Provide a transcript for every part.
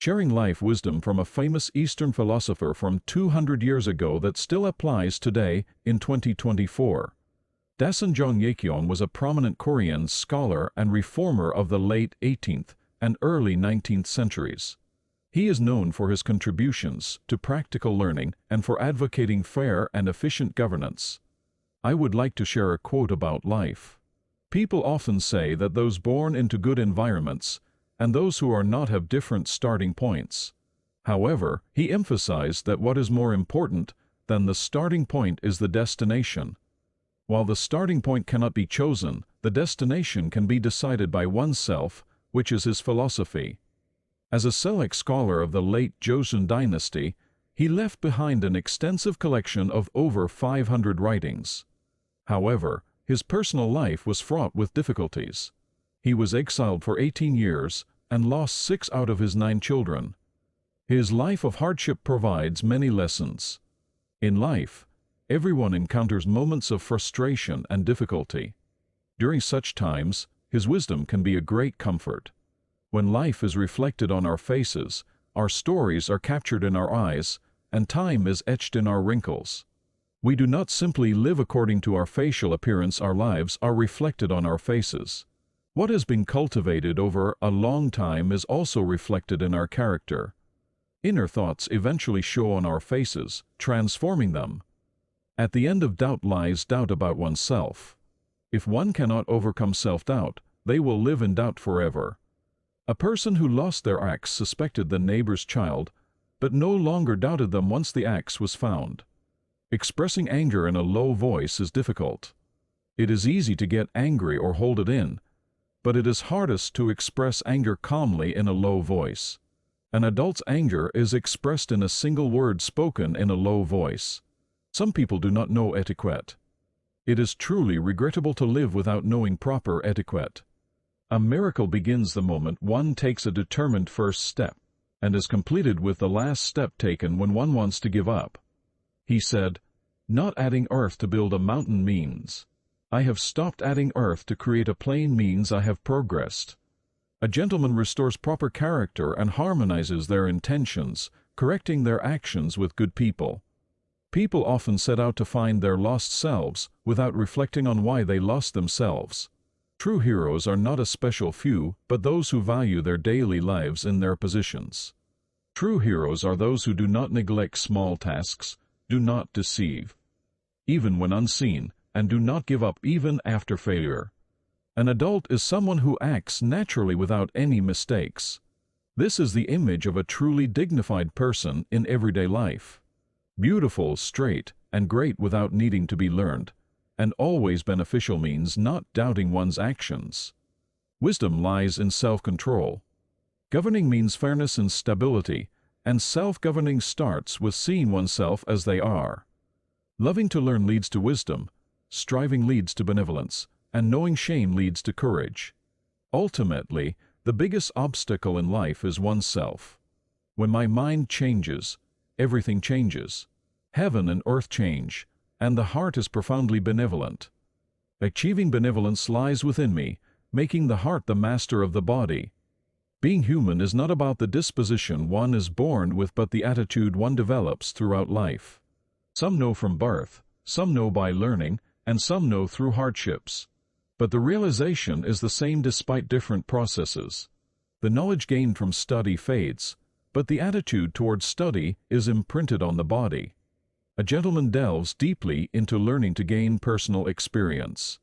sharing life wisdom from a famous Eastern philosopher from 200 years ago that still applies today in 2024. Dasan Jongyekyong was a prominent Korean scholar and reformer of the late 18th and early 19th centuries. He is known for his contributions to practical learning and for advocating fair and efficient governance. I would like to share a quote about life. People often say that those born into good environments and those who are not have different starting points. However, he emphasized that what is more important than the starting point is the destination. While the starting point cannot be chosen, the destination can be decided by oneself, which is his philosophy. As a select scholar of the late Joseon dynasty, he left behind an extensive collection of over 500 writings. However, his personal life was fraught with difficulties. He was exiled for 18 years and lost 6 out of his 9 children. His life of hardship provides many lessons. In life, everyone encounters moments of frustration and difficulty. During such times, his wisdom can be a great comfort. When life is reflected on our faces, our stories are captured in our eyes, and time is etched in our wrinkles. We do not simply live according to our facial appearance, our lives are reflected on our faces. What has been cultivated over a long time is also reflected in our character. Inner thoughts eventually show on our faces, transforming them. At the end of doubt lies doubt about oneself. If one cannot overcome self-doubt, they will live in doubt forever. A person who lost their axe suspected the neighbor's child, but no longer doubted them once the axe was found. Expressing anger in a low voice is difficult. It is easy to get angry or hold it in, but it is hardest to express anger calmly in a low voice. An adult's anger is expressed in a single word spoken in a low voice. Some people do not know etiquette. It is truly regrettable to live without knowing proper etiquette. A miracle begins the moment one takes a determined first step, and is completed with the last step taken when one wants to give up. He said, "Not adding earth to build a mountain means I have stopped adding earth to create a plain means I have progressed." A gentleman restores proper character and harmonizes their intentions, correcting their actions with good people. People often set out to find their lost selves without reflecting on why they lost themselves. True heroes are not a special few, but those who value their daily lives in their positions. True heroes are those who do not neglect small tasks, do not deceive, even when unseen, and do not give up even after failure. An adult is someone who acts naturally without any mistakes. This is the image of a truly dignified person in everyday life. Beautiful, straight, and great without needing to be learned, and always beneficial means not doubting one's actions. Wisdom lies in self-control. Governing means fairness and stability, and self-governing starts with seeing oneself as they are. Loving to learn leads to wisdom, striving leads to benevolence, and knowing shame leads to courage. Ultimately, the biggest obstacle in life is oneself. When my mind changes, everything changes. Heaven and earth change, and the heart is profoundly benevolent. Achieving benevolence lies within me, making the heart the master of the body. Being human is not about the disposition one is born with but the attitude one develops throughout life. Some know from birth, some know by learning, and some know through hardships. But the realization is the same despite different processes. The knowledge gained from study fades, but the attitude towards study is imprinted on the body. A gentleman delves deeply into learning to gain personal experience.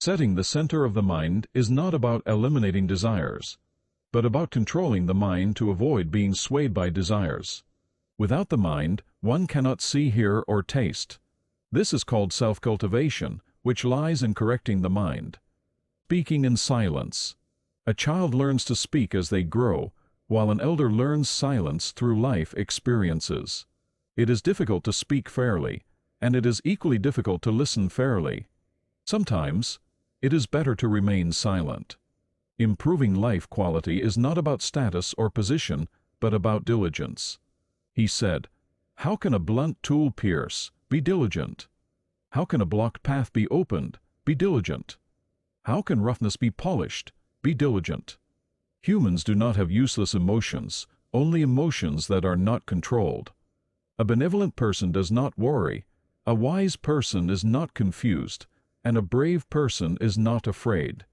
Setting the center of the mind is not about eliminating desires, but about controlling the mind to avoid being swayed by desires. Without the mind, one cannot see, hear, or taste. This is called self-cultivation, which lies in correcting the mind. Speaking in silence. A child learns to speak as they grow, while an elder learns silence through life experiences. It is difficult to speak fairly, and it is equally difficult to listen fairly. Sometimes, it is better to remain silent. Improving life quality is not about status or position, but about diligence. He said, "How can a blunt tool pierce? Be diligent. How can a blocked path be opened? Be diligent. How can roughness be polished? Be diligent." Humans do not have useless emotions, only emotions that are not controlled. A benevolent person does not worry, a wise person is not confused, and a brave person is not afraid.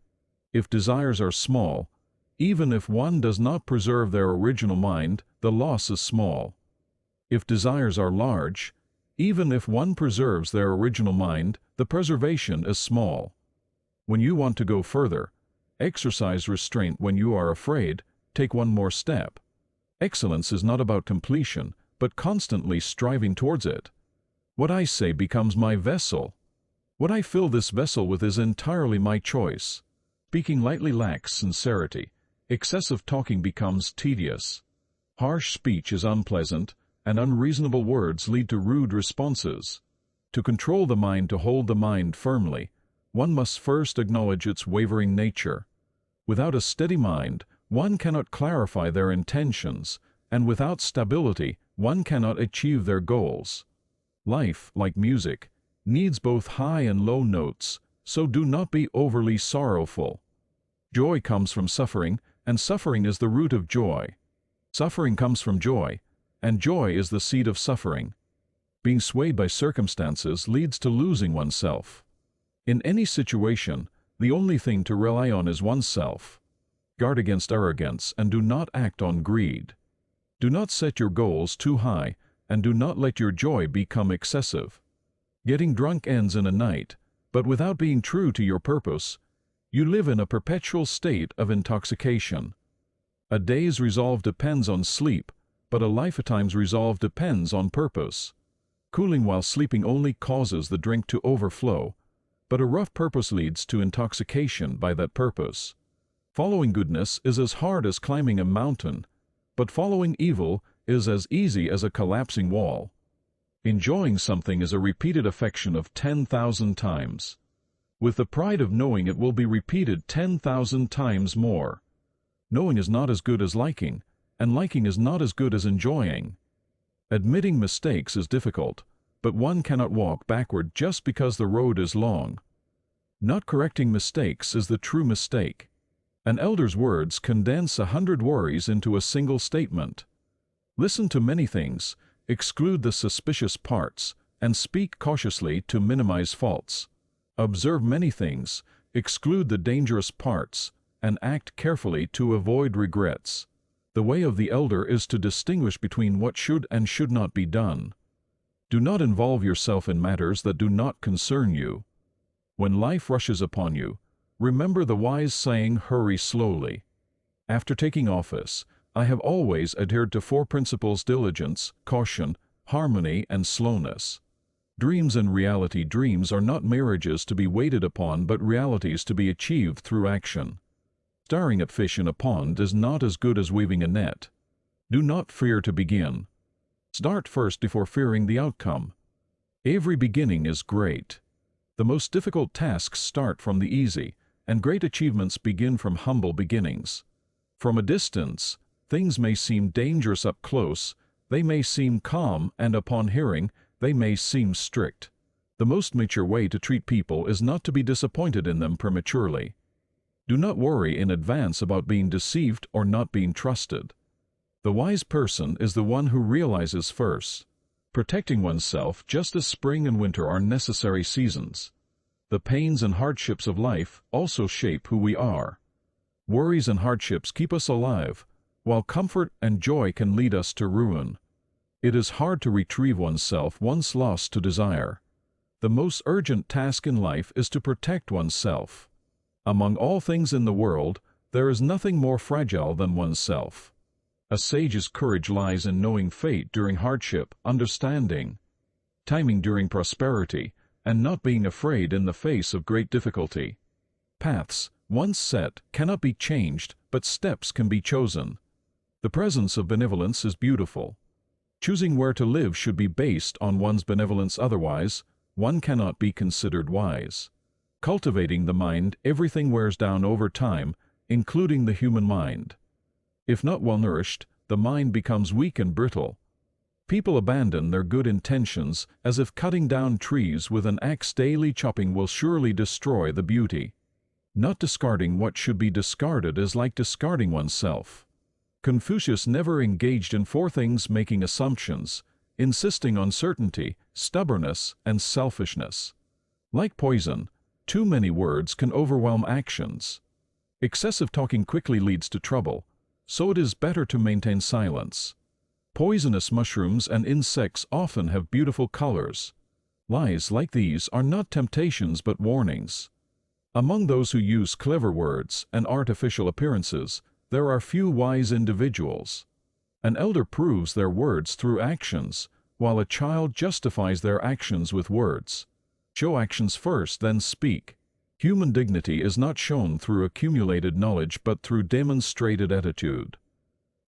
If desires are small, even if one does not preserve their original mind, the loss is small. If desires are large, even if one preserves their original mind, the preservation is small. When you want to go further, exercise restraint. When you are afraid, take one more step. Excellence is not about completion, but constantly striving towards it. What I say becomes my vessel. What I fill this vessel with is entirely my choice. Speaking lightly lacks sincerity. Excessive talking becomes tedious. Harsh speech is unpleasant, and unreasonable words lead to rude responses. To control the mind, to hold the mind firmly, one must first acknowledge its wavering nature. Without a steady mind, one cannot clarify their intentions, and without stability, one cannot achieve their goals. Life, like music, needs both high and low notes, so do not be overly sorrowful. Joy comes from suffering, and suffering is the root of joy. Suffering comes from joy, and joy is the seed of suffering. Being swayed by circumstances leads to losing oneself. In any situation, the only thing to rely on is oneself. Guard against arrogance and do not act on greed. Do not set your goals too high, and do not let your joy become excessive. Getting drunk ends in a night, but without being true to your purpose, you live in a perpetual state of intoxication. A day's resolve depends on sleep, but a lifetime's resolve depends on purpose. Cooling while sleeping only causes the drink to overflow, but a rough purpose leads to intoxication by that purpose. Following goodness is as hard as climbing a mountain, but following evil is as easy as a collapsing wall. Enjoying something is a repeated affection of 10,000 times. With the pride of knowing it will be repeated 10,000 times more. Knowing is not as good as liking, and liking is not as good as enjoying. Admitting mistakes is difficult, but one cannot walk backward just because the road is long. Not correcting mistakes is the true mistake. An elder's words condense 100 worries into a single statement. Listen to many things, exclude the suspicious parts, and speak cautiously to minimize faults. Observe many things, exclude the dangerous parts, and act carefully to avoid regrets. The way of the elder is to distinguish between what should and should not be done. Do not involve yourself in matters that do not concern you. When life rushes upon you, remember the wise saying, "Hurry slowly." After taking office, I have always adhered to 4 principles: diligence, caution, harmony, and slowness. Dreams and reality. Dreams are not mirages to be waited upon, but realities to be achieved through action. Staring at fish in a pond is not as good as weaving a net. Do not fear to begin. Start first before fearing the outcome. Every beginning is great. The most difficult tasks start from the easy, and great achievements begin from humble beginnings. From a distance, things may seem dangerous. Up close, they may seem calm, and upon hearing, they may seem strict. The most mature way to treat people is not to be disappointed in them prematurely. Do not worry in advance about being deceived or not being trusted. The wise person is the one who realizes first. Protecting oneself, just as spring and winter are necessary seasons. The pains and hardships of life also shape who we are. Worries and hardships keep us alive, while comfort and joy can lead us to ruin. It is hard to retrieve oneself once lost to desire. The most urgent task in life is to protect oneself. Among all things in the world, there is nothing more fragile than oneself. A sage's courage lies in knowing fate during hardship, understanding timing during prosperity, and not being afraid in the face of great difficulty. Paths, once set, cannot be changed, but steps can be chosen. The presence of benevolence is beautiful. Choosing where to live should be based on one's benevolence, otherwise, one cannot be considered wise. Cultivating the mind. Everything wears down over time, including the human mind. If not well nourished, the mind becomes weak and brittle. People abandon their good intentions as if cutting down trees with an axe. Daily chopping will surely destroy the beauty. Not discarding what should be discarded is like discarding oneself. Confucius never engaged in four things: making assumptions, insisting on certainty, stubbornness, and selfishness. Like poison, too many words can overwhelm actions. Excessive talking quickly leads to trouble, so it is better to maintain silence. Poisonous mushrooms and insects often have beautiful colors. Lies like these are not temptations but warnings. Among those who use clever words and artificial appearances, there are few wise individuals. An elder proves their words through actions, while a child justifies their actions with words. Show actions first, then speak. Human dignity is not shown through accumulated knowledge but through demonstrated attitude.